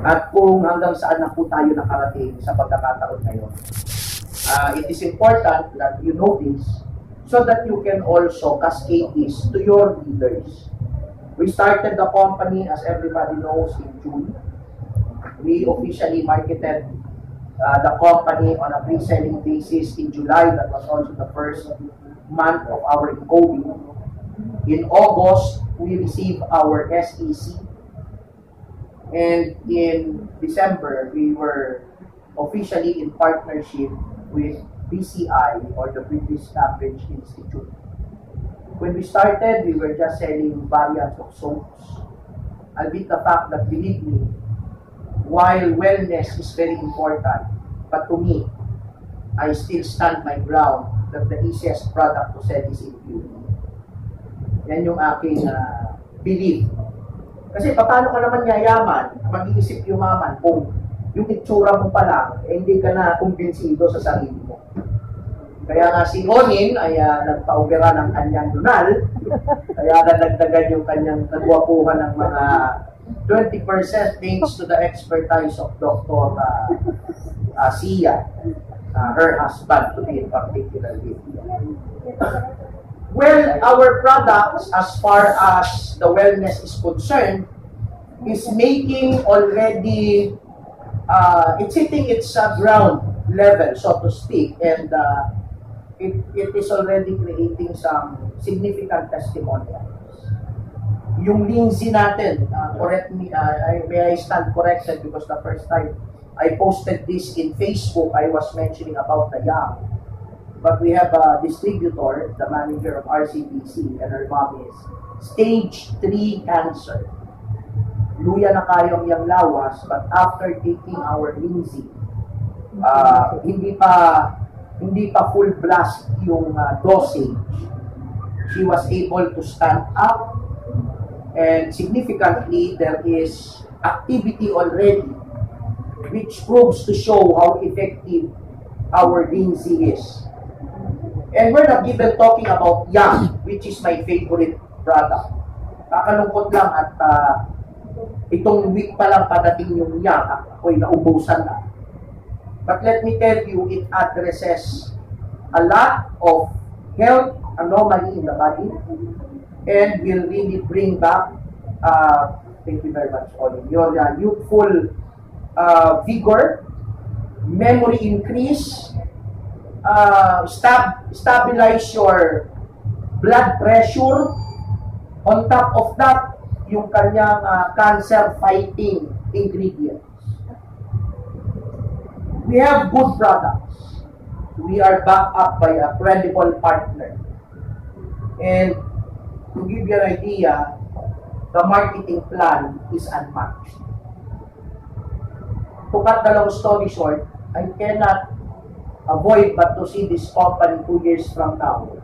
at kung hanggang saan na po tayo nakarating sa pagkakataon ngayon. It is important that you know this so that you can also cascade this to your leaders. We started the company, as everybody knows, in June. We officially marketed the company on a pre-selling basis in July. That was also the first month of our encoding. In August, we received our SEC. And in December, we were officially in partnership with BCI, or the British Cambridge Institute. When we started, we were just selling variants of soaps. Albeit the fact that, believe me, while wellness is very important, but to me, I still stand my ground that the easiest product to sell is in beauty. Yan yung aking belief. Kasi paano ka naman yayaman, mag-iisip yumaman kung yung itsura mo pa lang, hindi ka na kumbinsido sa sarili mo. Kaya nga si Ronin ay nagpa-opera ng kanyang lunal, kaya nadagdagan yung kanyang nagwapuhan ng mga 20% thanks to the expertise of Dr. Sia, her husband to be in particular. Well, our products, as far as the wellness is concerned, is making already, it's hitting its ground level, so to speak, and it is already creating some significant testimonials. Yung Lindsay natin, correct me, may I stand corrected because the first time I posted this in Facebook, I was mentioning about the young. But we have a distributor, the manager of RCBC, and her mom is stage 3 cancer. Luya na kayong yung lawas, but after taking our Lindsay, hindi pa full blast yung dosage. She was able to stand up, and significantly, there is activity already, which proves to show how effective our Lindsay is. And we're not even talking about Yang, which is my favorite product. Kakalungkot lang at itong week pa lang padating yung Yang, ako'y naubusan na. But let me tell you, it addresses a lot of health anomaly in the body and will really bring back, thank you very much, Olin, your youthful vigor, memory increase, stabilize your blood pressure. On top of that, yung kanyang cancer-fighting ingredients. We have good products. We are backed up by a credible partner. And to give you an idea, the marketing plan is unmatched. To cut the long story short, I cannot avoid but to see this company 2 years from now.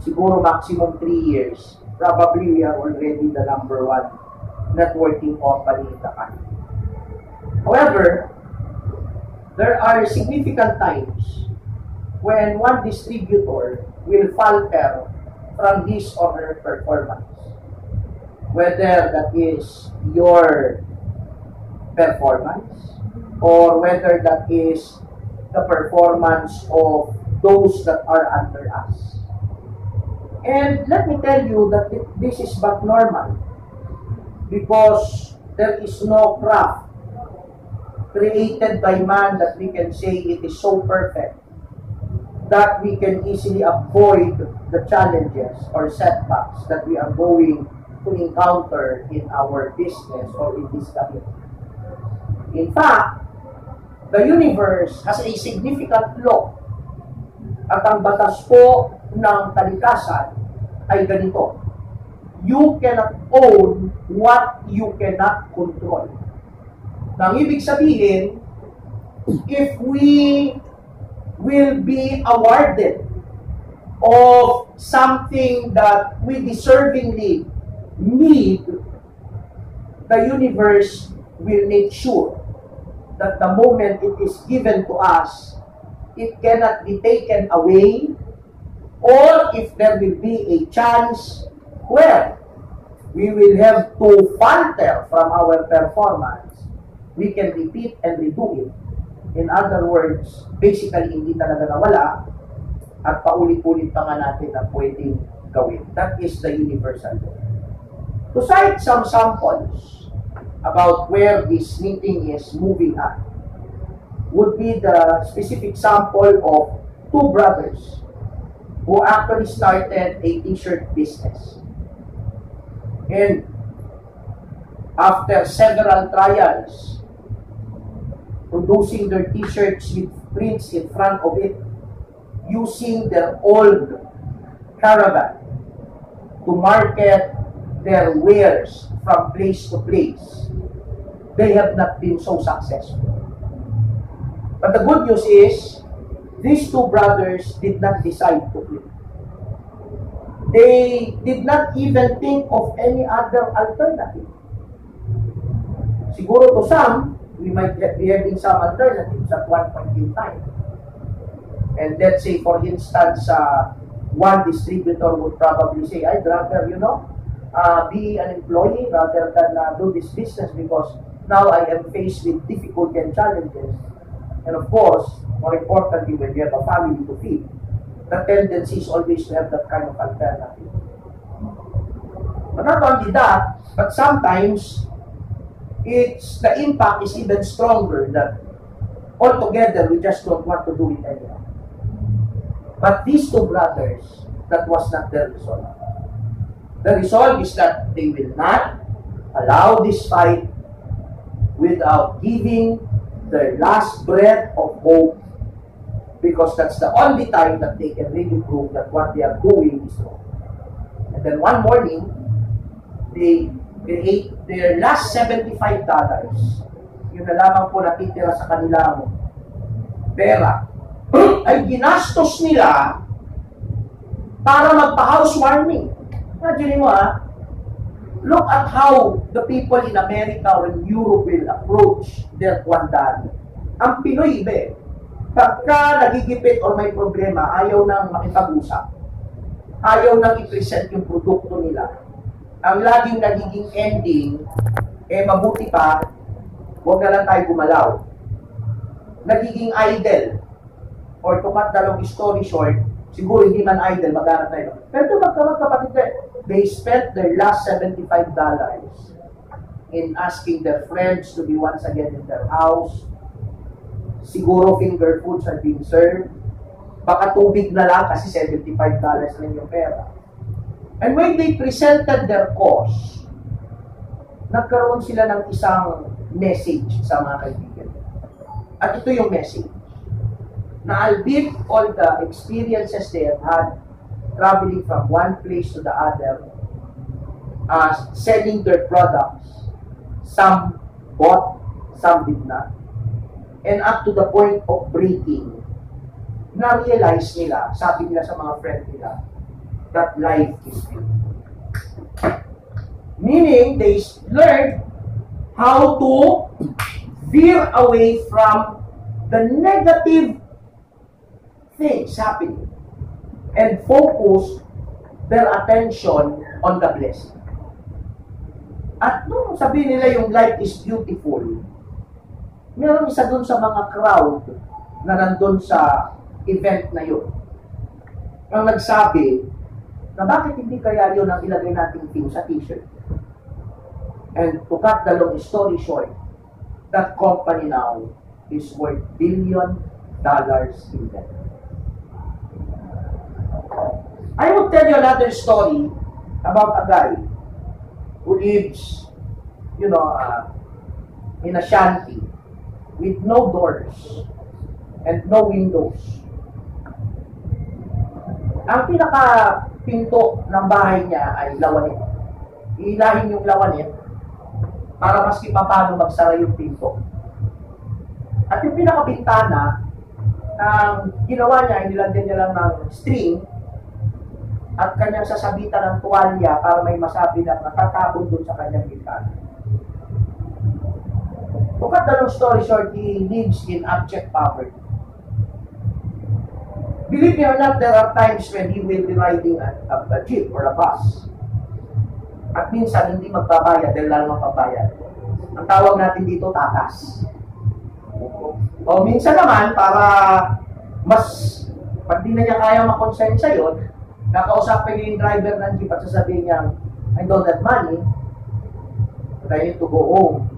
Siguro maximum 3 years. Probably we are already the #1 networking company in the country. However, there are significant times when one distributor will falter from his or her performance. Whether that is your performance or whether that is the performance of those that are under us. And let me tell you that this is but normal because there is no craft created by man that we can say it is so perfect that we can easily avoid the challenges or setbacks that we are going to encounter in our business or in this community. In fact, the universe has a significant law at ang batas po ng kalikasan ay ganito. You cannot own what you cannot control. Nang ibig sabihin, if we will be awarded of something that we deservingly need, the universe will make sure that the moment it is given to us, it cannot be taken away, or if there will be a chance where we will have to falter from our performance, we can repeat and redo it. In other words, basically, hindi talaga nawala at paulit-ulit pa nga natin na pwedeng gawin. That is the universal law. To cite some samples about where this meeting is moving at would be the specific sample of two brothers who actually started a t-shirt business. And after several trials, producing their t-shirts with prints in front of it, using their old caravan to market their wares from place to place, they have not been so successful. But the good news is, these two brothers did not decide to quit. They did not even think of any other alternative. Siguro to some, we might be having some alternatives at one point in time. And let's say, for instance, one distributor would probably say, I'd rather, be an employee rather than do this business because now I am faced with difficulty and challenges. And of course, more importantly, when you have a family to feed, the tendency is always to have that kind of alternative. But not only that, but sometimes the impact is even stronger that altogether we just don't want to do it anymore. But these two brothers, that was not their resolve. The resolve is that they will not allow this fight without giving their last breath of hope, because that's the only time that they can really prove that what they are doing is wrong. And then one morning, they create their last $75. Yun na lamang po natitira sa kanilang pera, ay ginastos nila para magpa-housewarming. Imagine mo look at how the people in America or in Europe will approach their kwandani. Ang Pinoy, pagka nagigipit or may problema, ayaw nang makipag-usap. Ayaw nang i-present yung produkto nila. Ang laging nagiging ending, mabuti pa, huwag na lang tayo gumalaw. Nagiging idle. Or to cut the long story short, siguro hindi man idle, maghanap tayo. Pero magkapatid, they spent their last $75 in asking their friends to be once again in their house. Siguro finger foods are being served. Baka tubig na lang kasi $75 na yung pera. And when they presented their cause, nagkaroon sila ng isang message sa mga kaibigan. At ito yung message. Na albeit all the experiences they have had traveling from one place to the other, selling their products, some bought, some did not, and up to the point of breaking, na-realize nila, sabi nila sa mga friend nila, that life is beautiful. Meaning, they learned how to veer away from the negative things happening and focus their attention on the blessing. At nung sabihin nila yung life is beautiful, meron isa dun sa mga crowd na nandun sa event na yun, ang nagsabi na bakit hindi kaya yun ang ilagay nating thing sa t-shirt. And to cut the long story short, that company now is worth $1 billion in debt. I will tell you another story about a guy who lives, in a shanty with no doors and no windows. Ang pinaka-pinto ng bahay niya ay lawanit. Iilahin yung lawanit para maski paano magsara yung pinto. At yung pinaka-bintana, ang ginawa niya, inilagyan niya lang ng string at kanyang sasabitan ng tuwalya para may masabi na natatapon doon sa kanyang bintana. To cut the long story short, he lives in abject poverty. Believe me or not, there are times when he will be riding a jeep or a bus. At minsan, hindi magbabayad dahil lalo magbabayad. Ang tawag natin dito, tatas. O minsan naman, para mas, pag di na niya kaya makonsensya yun, kakausapin niya yung driver ng jeep at sasabihin niya, I don't have money, but I need to go home.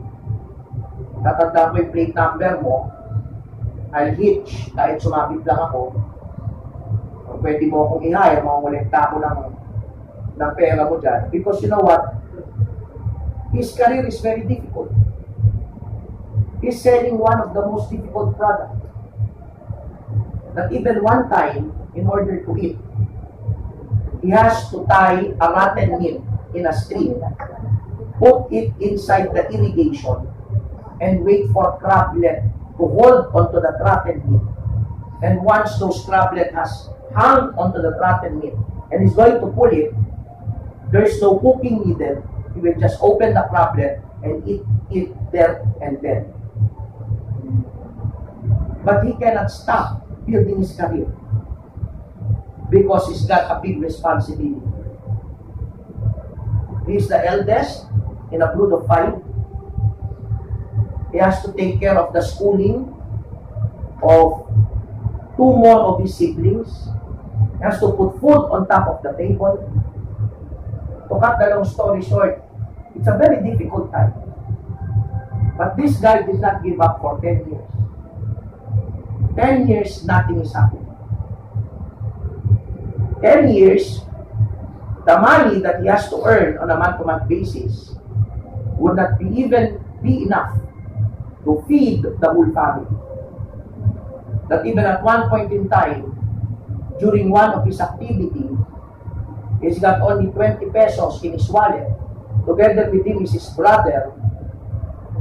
Tatanda ko yung plate number mo, I'll hitch, kahit sumabit lang ako, o pwede mo akong i-hire, makongolekta ako ng pera mo dyan. Because you know what? His career is very difficult. He's selling one of the most difficult products. That even one time, in order to eat, he has to tie a rotten meat in a stream, put it inside the irrigation, and wait for crablet to hold onto the rotten meat. And once those crablet has hung onto the rotten meat, and is going to pull it, there's no cooking needed. He will just open the crablet and eat it there and then. But he cannot stop building his career because he's got a big responsibility. He's the eldest in a brood of 5. He has to take care of the schooling of 2 more of his siblings. He has to put food on top of the table. To cut the long story short, it's a very difficult time. But this guy did not give up for 10 years. 10 years, nothing is happening. 10 years, the money that he has to earn on a month-to-month basis would not even be enough to feed the whole family. That even at one point in time, during one of his activities, he's got only 20 pesos in his wallet. Together with him is his brother,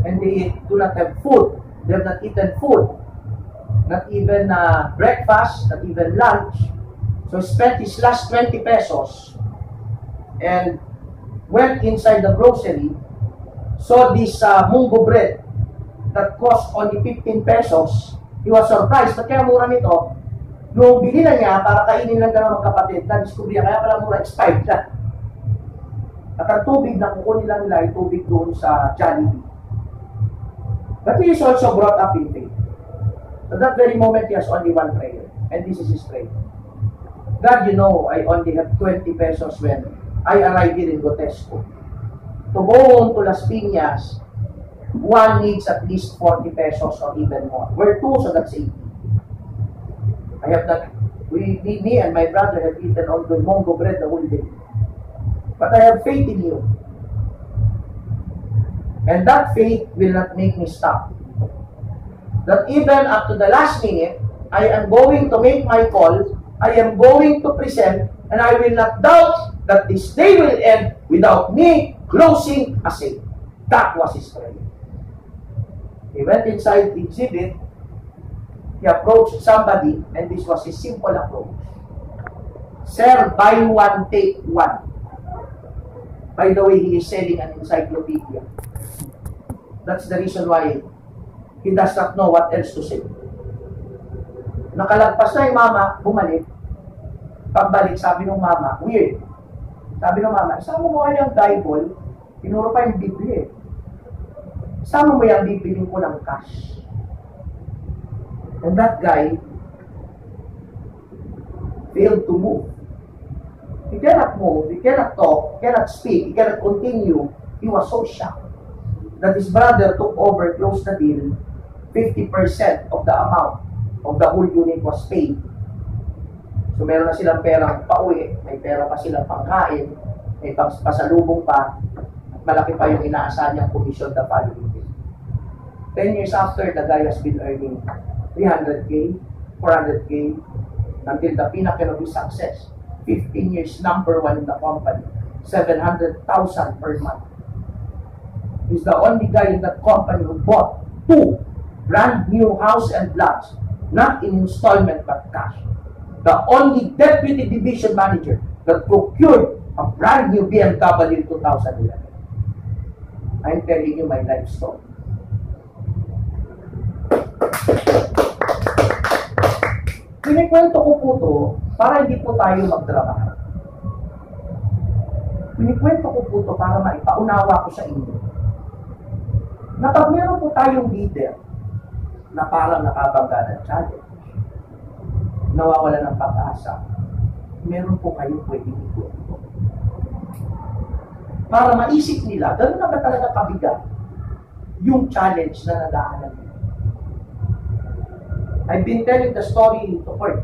and they do not have food. They have not eaten food. Not even breakfast, not even lunch. So he spent his last 20 pesos and went inside the grocery, saw this mungo bread that cost only 15 pesos. He was surprised. Ba't kaya mura nito? Nung bili na niya, para kainin lang ng magkapatid, na-discover niya, kaya pala mura, expired na. At ang tubig na kukunin lang nila, yung tubig doon sa Jollibee. But he is also brought up in faith. At that very moment, he has only one prayer. And this is his prayer. God, you know, I only have 20 pesos when I arrive here in Gotesco. To go home to Las Piñas, one needs at least 40 pesos or even more. We're 2, so that's 80. I have not, me and my brother have eaten all the mongo bread the whole day. But I have faith in you. And that faith will not make me stop. That even up to the last minute, I am going to make my call, I am going to present, and I will not doubt that this day will end without me closing a sale. That was his prayer. He went inside the exhibit, he approached somebody, and this was his simple approach. Sir, buy one, take one. By the way, he is selling an encyclopedia. That's the reason why he does not know what else to say. Nakalagpas na yung mama, bumalik. Pagbalik, sabi ng mama, weird. Sabi ng mama, isama mo nga yung Bible, tinuro pa yung Biblia. Isama mo yung bibiling ko ng cash. And that guy failed to move. He cannot move, he cannot talk, he cannot speak, he cannot continue. He was so shocked that his brother took over, closed the deal. 50% of the amount of the whole unit was paid. So meron na silang perang pauwi, may pera pa silang pangkain, may pasalubong pa, at malaki pa yung inaasahan niyang commission the following day. 10 years after, the guy has been earning 300K, 400K, until the pinnacle of his success. 15 years, number 1 in the company, 700,000 per month. He's the only guy in that company who bought 2 brand new house and lots, not in installment but cash. The only deputy division manager that procured a brand new BMW in 2011. I'm telling you my life story. Pinikwento ko po to para hindi po tayo magdrama. Pinikwento ko po to para maipaunawa ko sa inyo na pag meron po tayong leader na parang nakabangga ng challenge, nawawala ng pag-asa, meron po kayo pwedeng ito. Para maisip nila, gano'n na ba talaga kabigat yung challenge na nadaanan nila. I've been telling the story to Kurt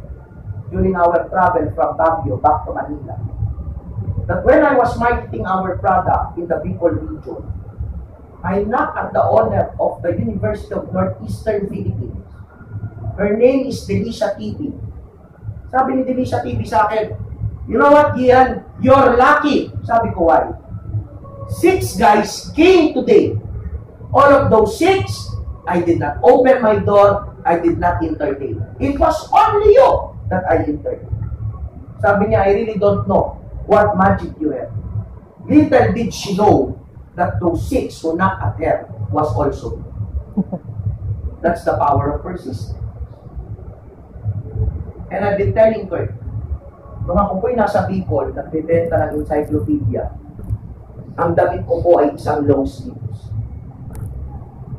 during our travel from Baguio back to Manila. That when I was marketing our product in the Bicol region, I knocked at the owner of the University of Northeastern Philippines. Her name is Delicia TV. Sabi ni Delicia TV sa akin, "You know what, Gian? You're lucky." Sabi ko, "Why?" 6 guys came today. All of those 6, I did not open my door, I did not entertain. It was only you that I entertained. Sabi niya, "I really don't know what magic you have." Little did she know that those 6 who knocked at her was also me. That's the power of persistence. And I've been telling her, nung ako po'y nasa Bicol, nagbibenta ng encyclopedia, ang damit ko po ay isang long sleeves.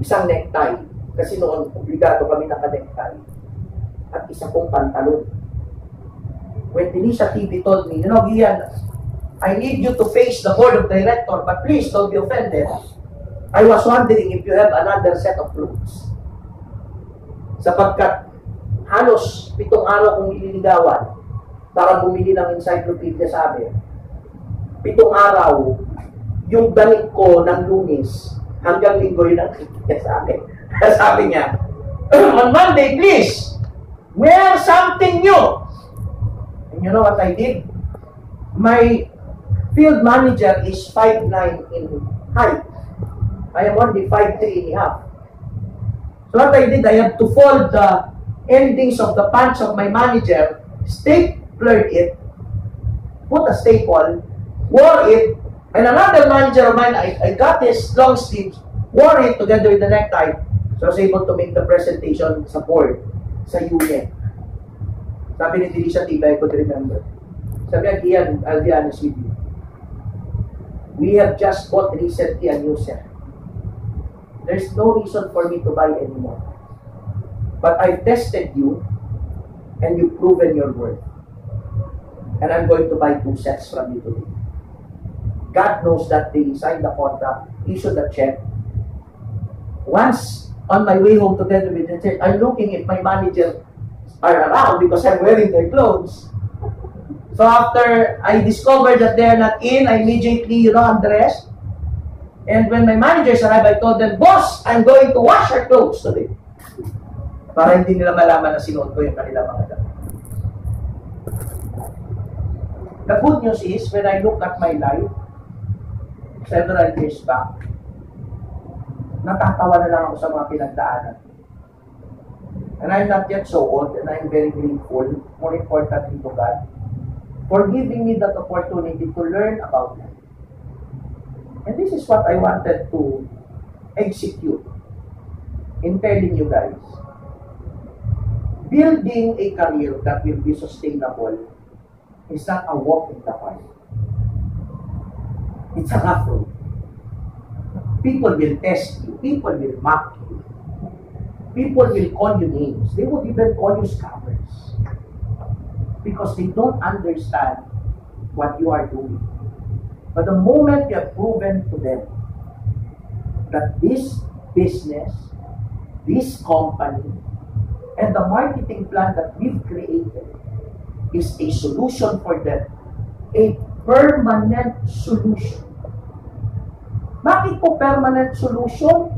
Isang necktie. Kasi noon, obligado kami naka-necktie. At isa pong pantalon. When Delicia TV told me, "You know, Gian, I need you to face the board of director, but please don't be offended. I was wondering if you have another set of clothes." Sapagkat halos 7 araw kong ililigawan para bumili ng encyclopedia sa amin. 7 araw, yung damit ko ng Lunes hanggang Linggo yun ang niya sa akin. Sabi niya, "On Monday, please, wear something new." And you know what I did? My field manager is 5'9" in height. I am only 5'3 and a half. So what I did, I had to fold the endings of the pants of my manager, staplered it, put a staple, wore it, and another manager of mine, I got his long sleeves, wore it together with the necktie, so I was able to make the presentation sa board, sa unit. Sabi ni Delicia TV, I could remember. Sabi niya, "Gian, I'll be honest with you. We have just bought recently a new set. There's no reason for me to buy anymore. But I've tested you, and you've proven your worth. And I'm going to buy 2 sets from you today." God knows that they signed the contract, issued the check. Once, on my way home together with the check, I'm looking if my manager are around because I'm wearing their clothes. So after I discovered that they're not in, I immediately, undressed. And when my managers arrived, I told them, "Boss, I'm going to wash your clothes today." Para hindi nila malaman na sinuot ko yung kanilang mga damit. The good news is, when I look at my life, several years back, natatawa na lang ako sa mga pinagdaanan. And I'm not yet so old, and I'm very grateful, more importantly to God, for giving me that opportunity to learn about life. And this is what I wanted to execute in telling you guys. Building a career that will be sustainable is not a walk in the park. It's a rough road. People will test you. People will mock you. People will call you names. They would even call you scammers. Because they don't understand what you are doing. But the moment you have proven to them that this business, this company, and the marketing plan that we've created is a solution for them, a permanent solution. Bakit po permanent solution?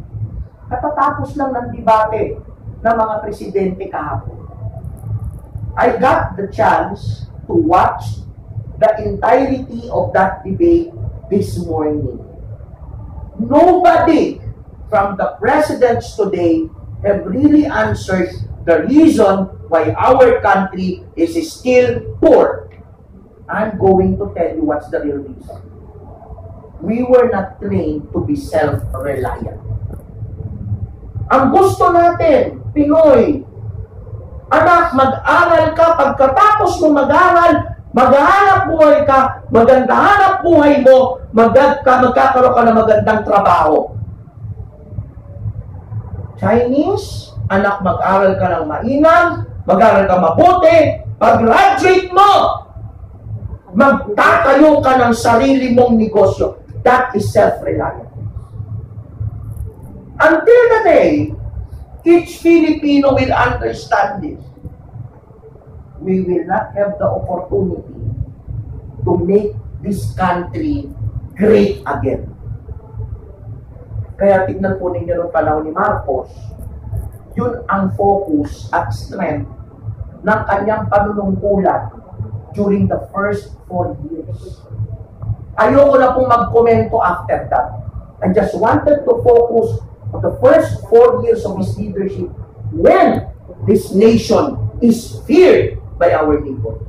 Katatapos lang ng debate ng mga presidente kahapon. I got the chance to watch the entirety of that debate this morning. Nobody from the presidents today have really answered the reason why our country is still poor. I'm going to tell you what's the real reason. We were not trained to be self-reliant. Ang gusto natin, Pinoy, anak, mag-aral ka, pagkatapos mo mag-aral, maghahanap buhay ka, maganda hanap buhay mo, magkakaroon ka ng magandang trabaho. Chinese, anak, mag-aral ka ng mainam, mag-aral ka mabuti, pag-graduate mo, magtatayo ka ng sarili mong negosyo. That is self-reliance. Until the day, each Filipino will understand this. We will not have the opportunity to make this country great again. Kaya tignan po ninyo noong panahon ni Marcos, yun ang focus at strength ng kanyang panunungkulan during the first 4 years. Ayoko na pong magkomento after that. I just wanted to focus on the first 4 years of his leadership when this nation is feared by our neighbors.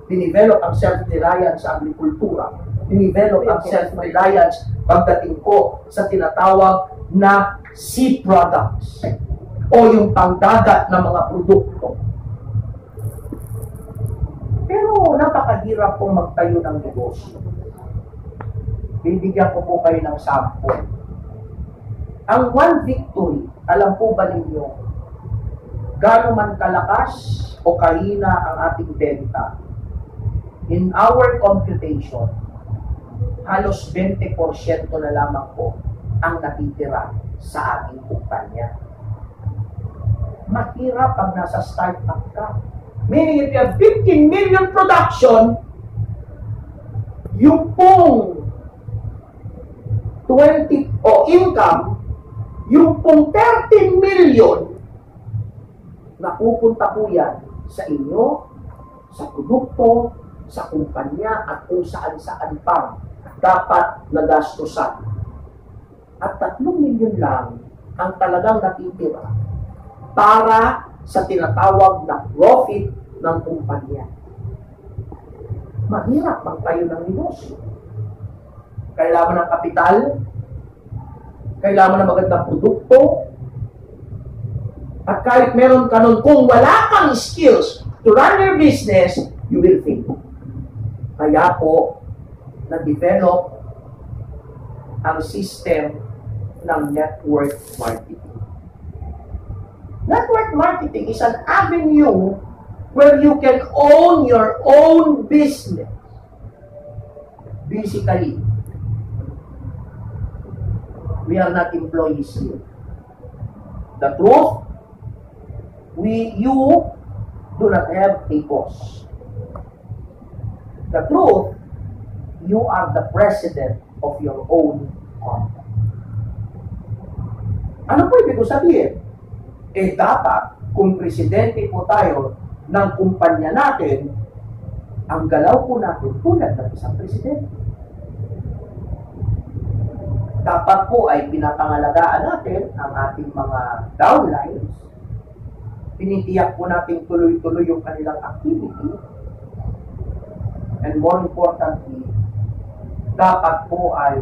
Dinivelop ang self-reliance sa agrikultura. Dinivelop ang self-reliance pagdating ko sa tinatawag na sea products o yung pangdagat na mga produkto. Pero napakahirap pong magtayo ng negosyo. Bibigyan ko po kayo ng sample. Ang One Victory, alam po ba ninyo, gaano man kalakas o kahina ang ating benta, in our computation, halos 20% na lamang po ang natitira sa ating kumpanya. Mahirap pag nasa startup ka. Meaning, if you have 15 million production, yung pong 20 o income, yung pong 13 million, napupunta po yan sa inyo, sa produkto, sa kumpanya, at kung saan-saan pang dapat nagastusan. At 3 million lang ang talagang natitira para sa tinatawag na profit ng kumpanya. Mahirap magtayo ng negosyo. Kailangan ng kapital, kailangan ng magandang produkto, at kahit meron ka nun, kung wala kang skills to run your business, you will fail. Kaya po, na-develop ang system ng network marketing. Network marketing is an avenue where you can own your own business. Basically, we are not employees here. The truth, you do not have a boss. The truth, you are the president of your own company. Ano po ibig ko sabihin? Dapat, kung presidente po tayo ng kumpanya natin, ang galaw po natin tulad ng isang presidente. Dapat po ay pinapangalagaan natin ang ating mga downlines. Tinitiyak po natin tuloy-tuloy yung kanilang activity. And more importantly, dapat po ay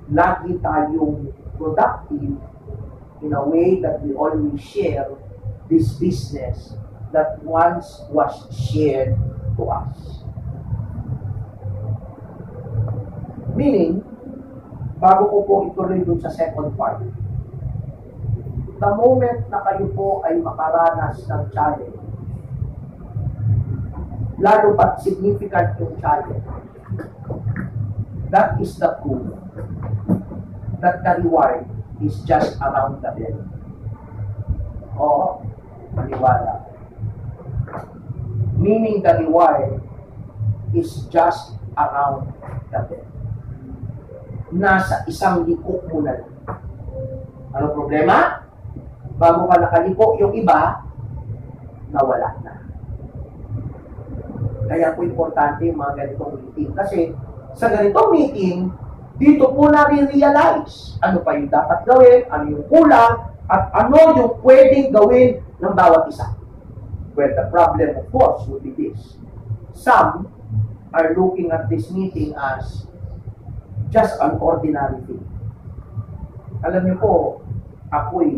lagi tayong productive in a way that we always share this business that once was shared to us. Meaning, bago ko po ituloy dun sa second part, the moment na kayo po ay makaranas ng challenge, lalo pat significant yung challenge, that is the proof that the reward is just around the bend. Oo, maniwala. Meaning the reward is just around the bend. Nasa isang likok mo na lang. Ano problema? Bago ka nakaliko, yung iba, nawala na. Kaya po importante yung mga ganitong meeting. Kasi sa ganitong meeting, dito po nare-realize ano pa yung dapat gawin, ano yung kulang, at ano yung pwedeng gawin ng bawat isa. Well, the problem, of course, would be this. Some are looking at this meeting as just an ordinary thing. Alam niyo po, ako'y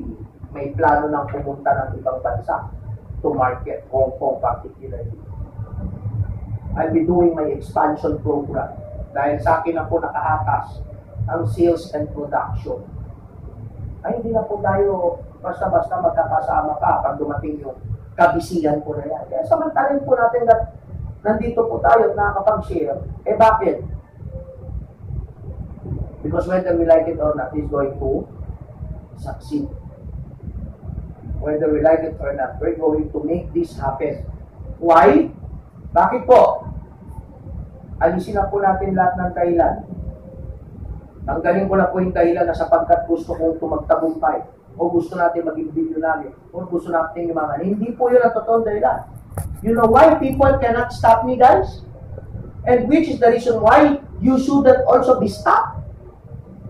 may plano ng pumunta ng ibang bansa to market, Hong Kong particularly. I'll be doing my expansion program. Dahil sa akin na po nakaatas ang sales and production. ay hindi na po tayo basta-basta magkakasama ka pag dumating yung kabisihan po na yan. Kaya samantalin po natin na nandito po tayo at nakakapag-share. Eh bakit? Because whether we like it or not, is going to succeed. Whether we like it or not, we're going to make this happen. Why? Bakit po? Alisin na po natin lahat ng dahilan. Tanggalin ko na po yung dahilan na sapagkat gusto kong tumagtagumpay o gusto natin maging bilyonaryo o gusto natin yumaman. Hindi po yun ang totoong dahilan. You know why people cannot stop me, guys? And which is the reason why you shouldn't also be stopped?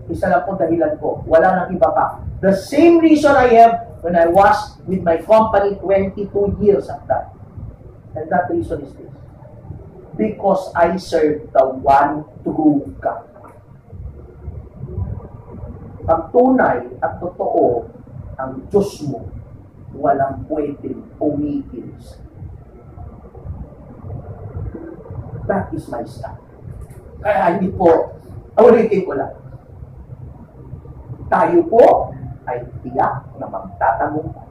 Isa lang po dahilan ko. Wala nang iba pa. The same reason I have when I was with my company 22 years at that. And that reason is this. Because I serve the one true God. Pag tunay at totoo ang Diyos mo, walang pwedeng umigil. That is my stand. Kaya hindi po, ulitin ko lang. Tayo po ay tiyak na magtatagumpay.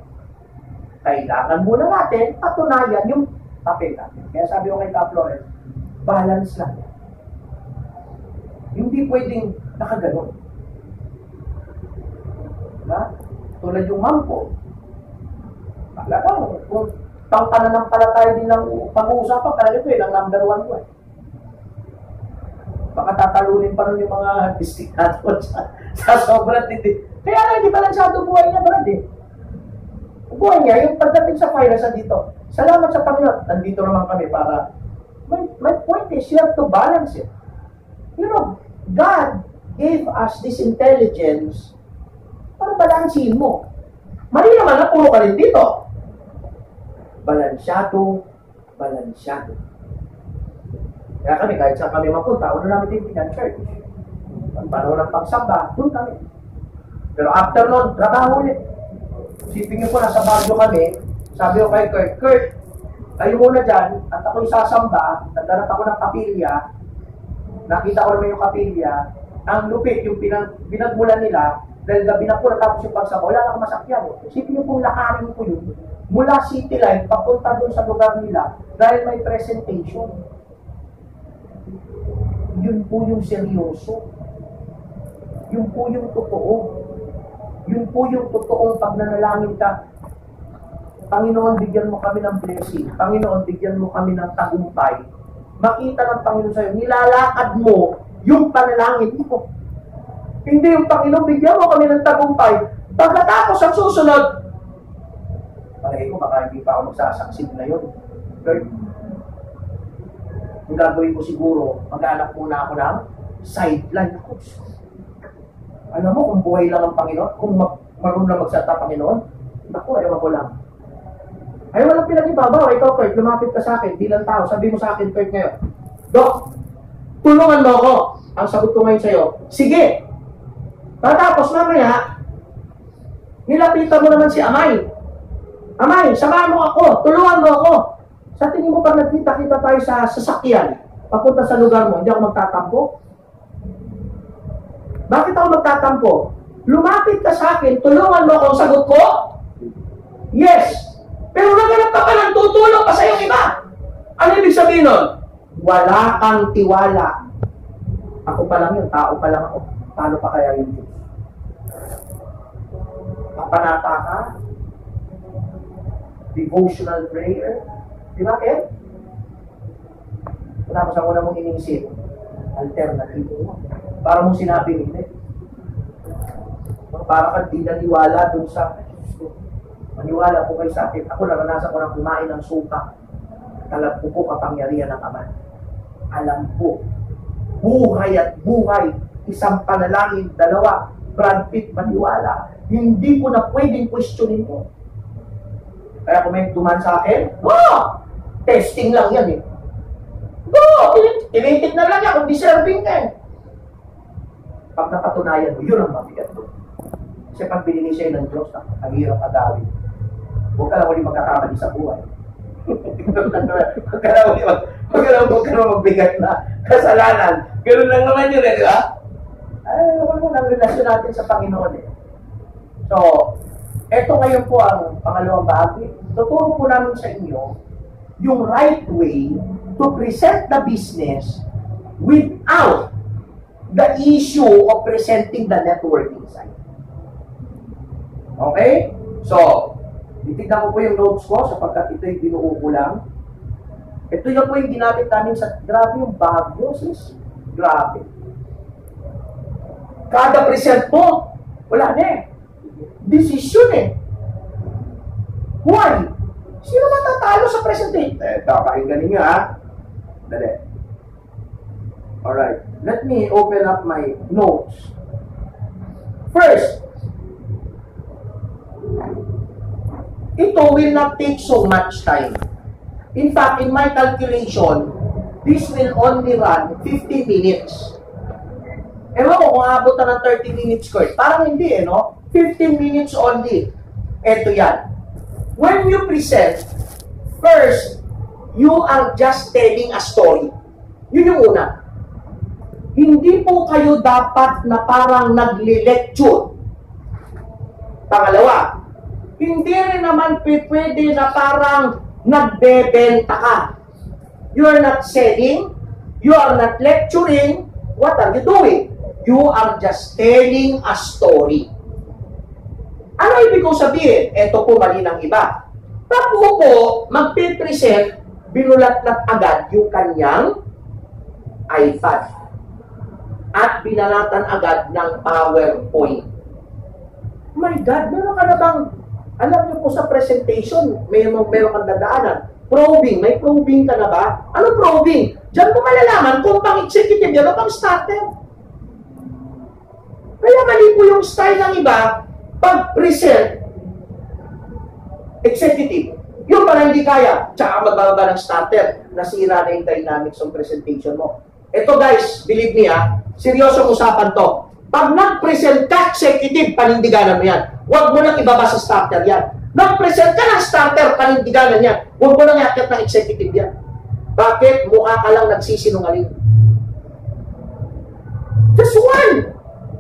Kailangan muna natin patunayan yung papel natin. Kaya sabi ko kay Ka Flores, balance lang. Hindi pwedeng nakaganon. Diba? Tulad yung ma'am ko. Talaga, kung pangpananampalataya din lang pag-uusapan, talaga ito ang number one ko eh. Baka tatalunin pa nun yung mga district natin sa sobrang tindi. Kaya nga, hindi balansyado buhay niya, Brad eh. Buhay niya, yung pagdating sa finance dito. Salamat sa Panginoon. Nandito naman kami para, my point is, you have to balance it. You know, God gave us this intelligence para balansin mo. Mali naman na puro ka rin dito. Balansyado, balansyado. Kaya kami, kahit saan kami mapunta, una namin tingnan church. Ang panahon ng pagsamba, doon kami. Pero after nun, trabaho ulit. Sipin niyo po, nasa Baguio kami, sabi ko kay Kurt, kayo muna dyan, at ako'y sasamba, nagdarat ako ng kapilya, nakita ko naman yung kapilya, ang lupit, yung pinagmulan nila, dahil gabi na po natapos yung pagsamba, wala na akong masakyan. Sipin niyo po, lakarin ko yun, mula City Line, papunta doon sa lugar nila, dahil may presentation. Yun po yung seryoso. Yun po yung totoo. Yun po yung totoong pagnanalangin ka. Panginoon, bigyan mo kami ng blessing. Panginoon, bigyan mo kami ng tagumpay. Makita ng Panginoon sa'yo, nilalakad mo yung panalangin mo. Hindi yung Panginoon, bigyan mo kami ng tagumpay. Pagkatapos ang susunod, palagi ko, baka hindi pa ako magsasaksid na yun. Lord, ang gagawin ko siguro, mag-aanap muna ako ng sideline ako. Alam mo, kung buhay lang ang Panginoon, kung marunong lang magsalita Panginoon, naku, ayaw ko lang. Ayaw walang pinag-ibabaw. Ikaw, Kurt, lumapit ka sa akin, bilang tao, sabi mo sa akin, Kurt, ngayon, Dok, tulungan mo ako. Ang sagot ko ngayon sa'yo, sige. Tapos mamaya, nilapitan mo naman si Amay. Amay, samahan mo ako, tulungan mo ako. Sa tingin mo, pag nagkita-kita tayo sa sasakyan, papunta sa lugar mo, hindi ako magtatampo? Bakit ako magtatampo? Lumapit ka sa akin, tulungan mo ako, sagot ko? Yes! Pero naganap ka pa ng tutulong pa sa iyong iba. Ano ibig sabihin nun? Wala kang tiwala. Ako pa lang yun, tao pa lang ako. Paano pa kaya yung Diyos? Papanata ka? Devotional prayer? Di ba, Ed? Tapos ang una mong iniisip, alternative mo. Para mong sinabi hindi. Para kang di naniwala dun sa maniwala po kayo sa akin. Ako naranasan ko ng kumain ng suka. Alam ko po kapangyarihan ng Ama. Alam ko. Buhay at buhay. Isang panalangin, dalawa. Brad Pitt, maniwala. Hindi ko na pwedeng questionin mo. Kaya kung may duman sa akin, testing lang yan eh. Tinitig na lang yan kung deserving ka eh. Pag napatunayan mo, yun ang mabigat mo. Kasi pag binigay sa'yo ng Diyos, ang hirap adawin. Huwag ka lang ulit magkakamali sa buhay. Huwag ka lang magbigat na kasalanan. Ganun lang naman yun eh, di ba? Ay, huwag mo lang relasyon natin sa Panginoon eh. So, eto ngayon po ang pangalawang bahagi. Tuturo po namin sa inyo yung right way to present the business without the issue of presenting the networking side. Okay? So, titignan ko po yung notes ko sapagkat ito'y binuo ko lang. Ito yung po yung ginamit namin sa, grabe yung Baguio, sis. Grabe. Kada present mo, wala na eh. Decision eh. Why? Sino matatalo sa presentation? Pakinggan ninyo ha. Dali. Alright. Let me open up my notes. First, ito will not take so much time. In fact, in my calculation, this will only run 15 minutes. Ewan ko kung abot na ng 30 minutes ko. Parang hindi no? 15 minutes only. Ito yan. When you present, first, you are just telling a story. Yun yung una. Hindi po kayo dapat na parang nagli-lecture. Pangalawa, hindi rin naman pwede na parang nagbebenta ka. You are not selling, you are not lecturing, what are you doing? You are just telling a story. Ano ibig ko sabihin? Ito po mali ng iba. Tapo po, magpipresent, binulat-lat agad yung kanyang iPad. At binalatan agad ng PowerPoint. My God, meron ka na bang, alam niyo po sa presentation, meron kang dadaanan. Probing, may probing ka na ba? Ano probing? Diyan ko malalaman kung pang executive yan o pang starter. Kaya mali po yung style ng iba, pag-present, executive. Yung pala hindi kaya, tsaka magbaba ng starter, nasira na yung dynamics ng presentation mo. Ito guys, believe me seryosong usapan to. Pag nag-present ka, executive, panindiganan mo yan. Huwag mo nang ibaba sa starter yan. Nag-present ka ng starter, panindiganan yan. Huwag mo nang yakit ng executive yan. Bakit? Mukha ka lang nagsisinungaling. Just one.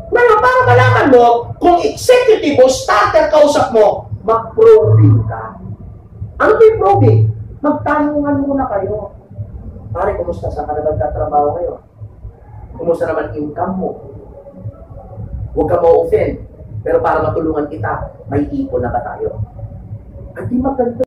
Pero para malaman mo, kung executive o starter kausap mo, mag-probing ka. Ano ba yung probing? Magtanungan muna kayo. Pare, kumusta? Saan ka na nagtatrabaho ngayon? Kumusta naman income mo? Huwag ka ma-offend. Pero para matulungan kita, may ipon na ba tayo? Hindi maganda.